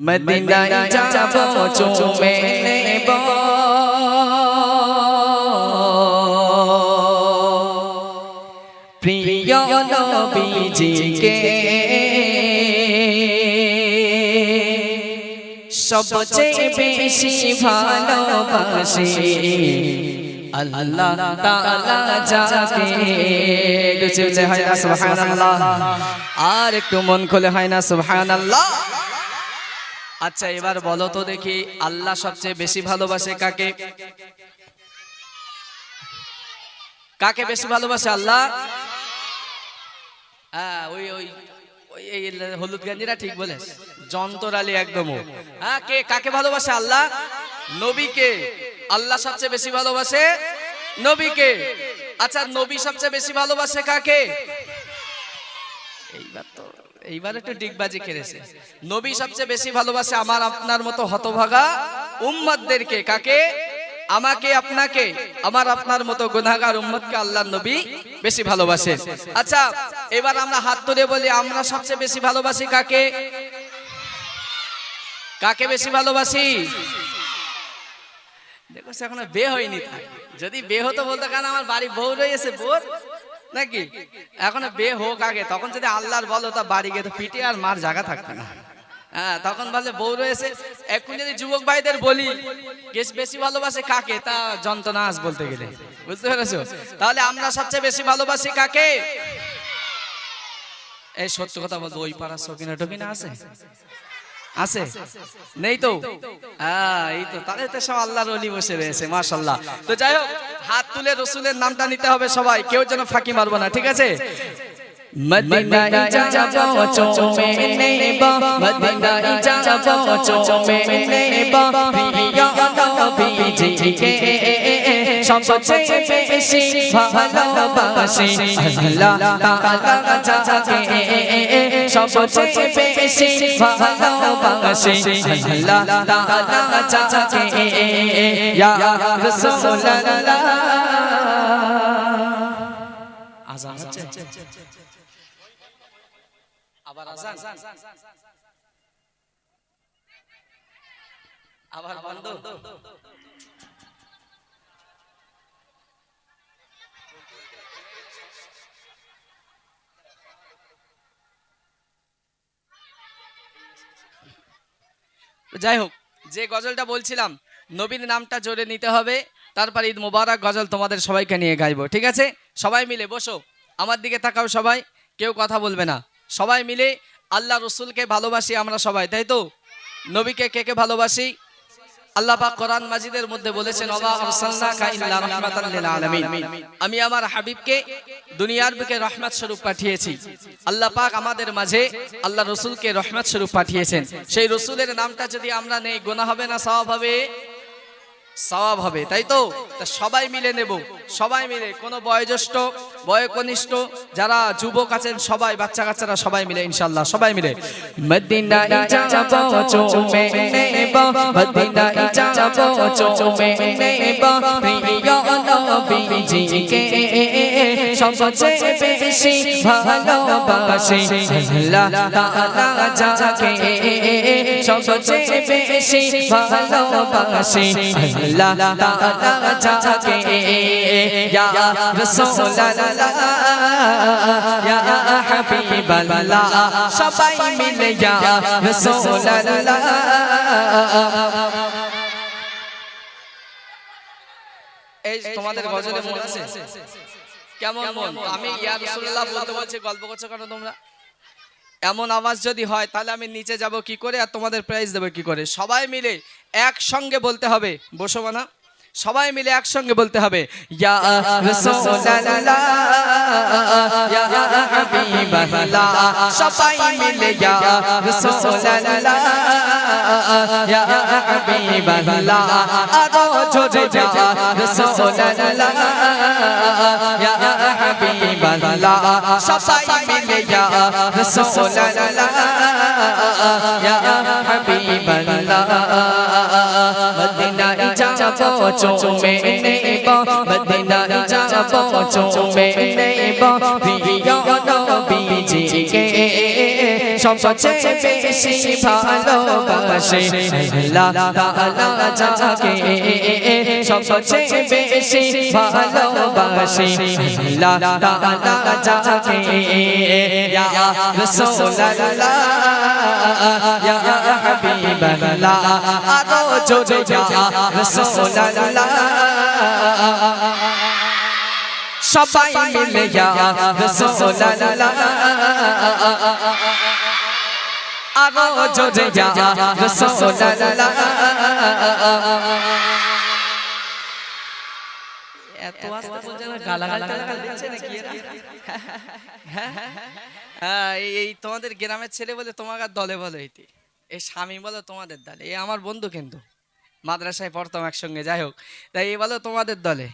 মদিনায় যাব চুমে নেব প্রিয় নবীজিকে সবচেয়ে বেশি ভালোবাসি আল্লাহ তাআলা যাকে দুচে হয় না সুবহানাল্লাহ আর একটু মন খুলে হয় না সুবহানাল্লাহ। আচ্ছা এবার বলো তো দেখি আল্লাহ সবচেয়ে বেশি ভালোবাসে কাকে? কাকে বেশি ভালোবাসে আল্লাহ? হ্যাঁ ওই ওই ওই হলুদ গাঞ্জিরা ঠিক বলে জন্তর আলী একদম। হ্যাঁ কে কাকে ভালোবাসে? আল্লাহ নবীকে। আল্লাহ সবচেয়ে বেশি ভালোবাসে নবীকে। আচ্ছা নবী সবচেয়ে বেশি ভালোবাসে কাকে? এইবার একটু ডিগবাজি খেলেছে। নবী সবচেয়ে বেশি ভালোবাসে আমার আপনার মতো হতভাগা উম্মতদেরকে। কাকে? আমাকে আপনাকে, আমার আপনার মতো গুনাহগার উম্মতকে আল্লাহর নবী বেশি ভালোবাসে। আচ্ছা এবার আমরা হাত তুলে বলি আমরা সবচেয়ে বেশি ভালোবাসি কাকে? কাকে বেশি ভালোবাসি? দেখো এখন বে হয়নি, যদি বে হতো বলতো কেন আমার বাড়ি বউ রয়েছে বোর নাকি, এখন বে হোক আগে, তখন যদি আল্লাহর বলো তা বাড়ি গিয়ে তো পিঠে আর মার জায়গা থাকবে না। হ্যাঁ তখন বলছে বউ রয়েছে। এখন যদি যুবক ভাইদের বলি বেশি ভালোবাসে কাকে, তা যন্ত্রণা আস বলতে গেলে, বুঝতে পেরেছো? তাহলে আমরা সবচেয়ে বেশি ভালোবাসি কাকে? এই সত্য কথা বলতো ওই পাড়ার সকিনা টকিনা আছে আছে নেই তো? হ্যাঁ এই তো, তাহলে তো সব আল্লাহর ওলি বসে রয়েছে মাশাআল্লাহ। তো যাই হোক হাত তুলে রসুলের নামটা নিতে হবে সবাই, কেউ যেন ফাঁকি মারবো না, ঠিক আছে? মদিনায় যাব চুমে নেব, মদিনায় যাব চুমে নেব প্রিয় নবীজিকে সবচেয়ে বেশি ভালোবাসি আল্লাহ তাআলা যাকে সবচেয়ে বেশি ভালোবাসি আল্লাহ তাআলা যাকে ইয়া রাসূলুল্লাহ। আযান হচ্ছে আবার আযান আবার বন্ধ। যাই হোক যে গজলটা বলছিলাম নবীর নামটা জোরে নিতে হবে, তারপর ঈদ মোবারক গজল তোমাদের সবাইকে নিয়ে গাইবো, ঠিক আছে? সবাই মিলে বসো, আমার দিকে তাকাও সবাই, কেউ কথা বলবে না। সবাই মিলে আল্লাহ রসুলকে ভালোবাসি আমরা সবাই, তাই তো? নবীকে কে কে ভালোবাসি? আল্লাহ পাক কোরআন মাজিদের মধ্যে বলেছেন ওয়া আরসালনাকা ইল্লা রাহমাতাল লিল আলামিন, আমি আমার হাবিবকে দুনিয়ার বুকে রহমত স্বরূপ পাঠিয়েছি। আল্লাহ পাক আমাদের মাঝে আল্লাহ রসুলকে রহমত স্বরূপ পাঠিয়েছেন। সেই রসুলের নামটা যদি আমরা নেই গুনাহ হবে না সওয়াব হবে? সওয়াব হবে, তাই তো? সবাই মিলে নেব, সবাই মিলে, কোনো বয়োজ্যেষ্ঠ বয়োকনিষ্ঠ যারা যুবক আছেন সবাই, বাচ্চা কাচ্চারা সবাই মিলে ইনশাআল্লাহ সবাই মিলে মদিনায় যাব চুমে নেব, মদিনায় যাব চুমে নেব প্রিয় নবীজিকে সবচেয়ে বেশি ভালোবাসি আল্লাহ তাআলা যাকে সবচেয়ে বেশি ভালোবাসি আল্লাহ তাআলা যাকে ইয়া রাসূলুল্লাহ ইয়া হাবিবাল্লাহ সবাই মিলে ইয়া রাসূলুল্লাহ। এই তোমাদের গজলে মন আছে? কেমন মন? আমি ইয়া রাসূলুল্লাহ বলতে বলছি গল্প করছো কেন তোমরা? এমন আওয়াজ যদি হয় তাহলে আমি নিচে যাব কি করে আর তোমাদের প্রাইজ দেব কি করে? সবাই মিলে একসঙ্গে বলতে হবে, বসো না, সবাই মিলে একসঙ্গে বলতে হবে ইয়া রাসূলুল্লাহ ইয়া হাবিবাল্লাহ সবাই মিলে ইয়া রাসূলুল্লাহ ইয়া হাবিবাল্লাহ আরো জোরে ইয়া রাসূলুল্লাহ ইয়া হাবিবাল্লাহ সবাই মিলে ইয়া রাসূলুল্লাহ ইয়া হাবিবাল্লাহ। মদিনায় যাব চুমে নেব, মদিনায় যাব চুমে নেব প্রিয় নবীজিকে সবচেয়ে বেশি ভালোবাসে আল্লাহ তাআলা যাকে সবচেয়ে বেশি ভালোবাসে আল্লাহ তাআলা যাকে ইয়া রাসূলুল্লাহ ইয়া হাবিবাল্লাহ আরো জোরে ইয়া রাসূলুল্লাহ সবাই মিলে ইয়া রাসূলুল্লাহ আরো জোরে ইয়া রাসূলুল্লাহ এত আস্তে বলছে না গালাগাল দিচ্ছে নাকি এরা হ্যাঁ এই তোমাদের গ্রামের ছেলে বলে তোমাকে দলে বলে হইতে এই স্বামী বলো তোমাদের দলে এই আমার বন্ধু কিন্তু মাদ্রাসায় পড়তাম একসঙ্গে যাই হোক তাই এই বলো তোমাদের দলে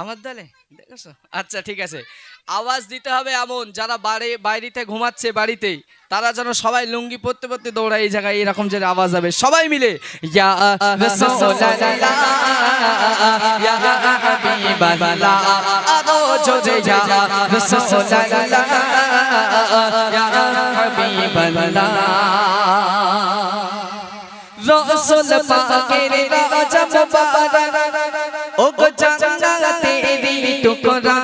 আমার দলে দেখেছো আচ্ছা ঠিক আছে আওয়াজ দিতে হবে এমন যারা বাইরেতে ঘুমাচ্ছে বাড়িতেই তারা যেন সবাই লুঙ্গি পরতে পরতে দৌড়ায় এই জায়গায় এরকম যে আওয়াজ হবে সবাই মিলে ইয়া রাসূলুল্লাহ ইয়া হাবিবাল্লাহ আরো জোরে ইয়া রাসূলুল্লাহ ইয়া হাবিবাল্লাহ রাসূল পাকের রাজা মুবারক ও গো জান্নাতেরি টুকরা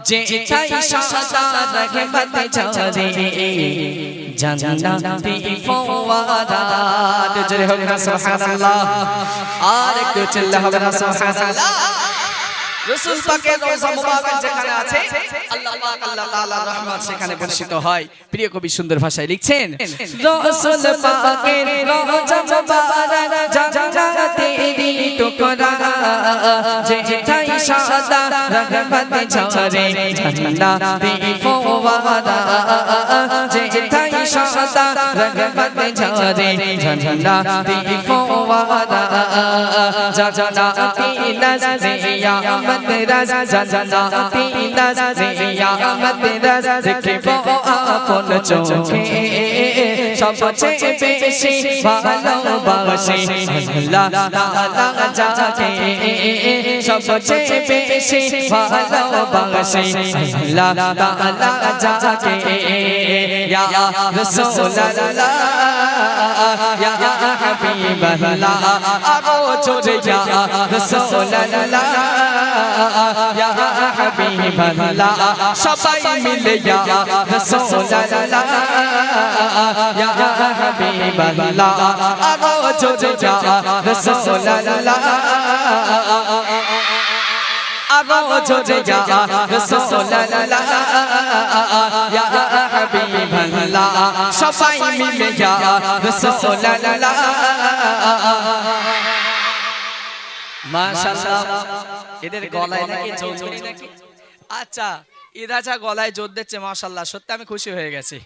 যেথায় সাদা রহমত ঝরে জান্নাতি ফওয়ারা জোরে হোক না সুবহানাল্লাহ আর একটু চিল্লা হবে না সুবহানাল্লাহ রাসূল পাকের রওজা মুবারক যেখানে আছে আল্লাহ পাক আল্লাহ তাআলার রহমত সেখানে বর্ষিত হয় প্রিয় কবি সুন্দর ভাষায় লিখছেন রাসূল পাকের রওজা মুবারক জান্নাতেরি টুকরা যেথায় সাদা রহমত ঝরে জান্নাতি ফওয়ারা যেথায় সাদা রহমত ঝরে জান্নাতি ফওয়ারা জান্নাতি নাজরিয়া জান্নাতি নাজরিয়া মাদ্রাসা দেখবো আপন চোখে সবচেয়ে বেশি ভালোবাসে আল্লাহ তাআলা যাকে সবচেয়ে বেশি ভালোবাসে আল্লাহ তাআলা যাকে ইয়া রাসূলুল্লাহ ইয়া হাবিবাল্লাহ আরো জোরে ইয়া রাসূলুল্লাহ ইয়া হাবিবাল্লাহ সবাই মিলে ইয়া রাসূলুল্লাহ ইয়া হাবিবাল্লাহ আরো জোরে ইয়া রাসূলুল্লাহ আরো জোরে ইয়া রাসূলুল্লাহ ইয়া হাবিবাল্লাহ সবাই মিলে ইয়া রাসূলুল্লাহ মাশাআল্লাহ এদের গলায় নাকি জোর নাকি আচ্ছা এরা যা গলায় জোর দিচ্ছে মাশাআল্লাহ সত্যি আমি খুশি হয়ে গেছি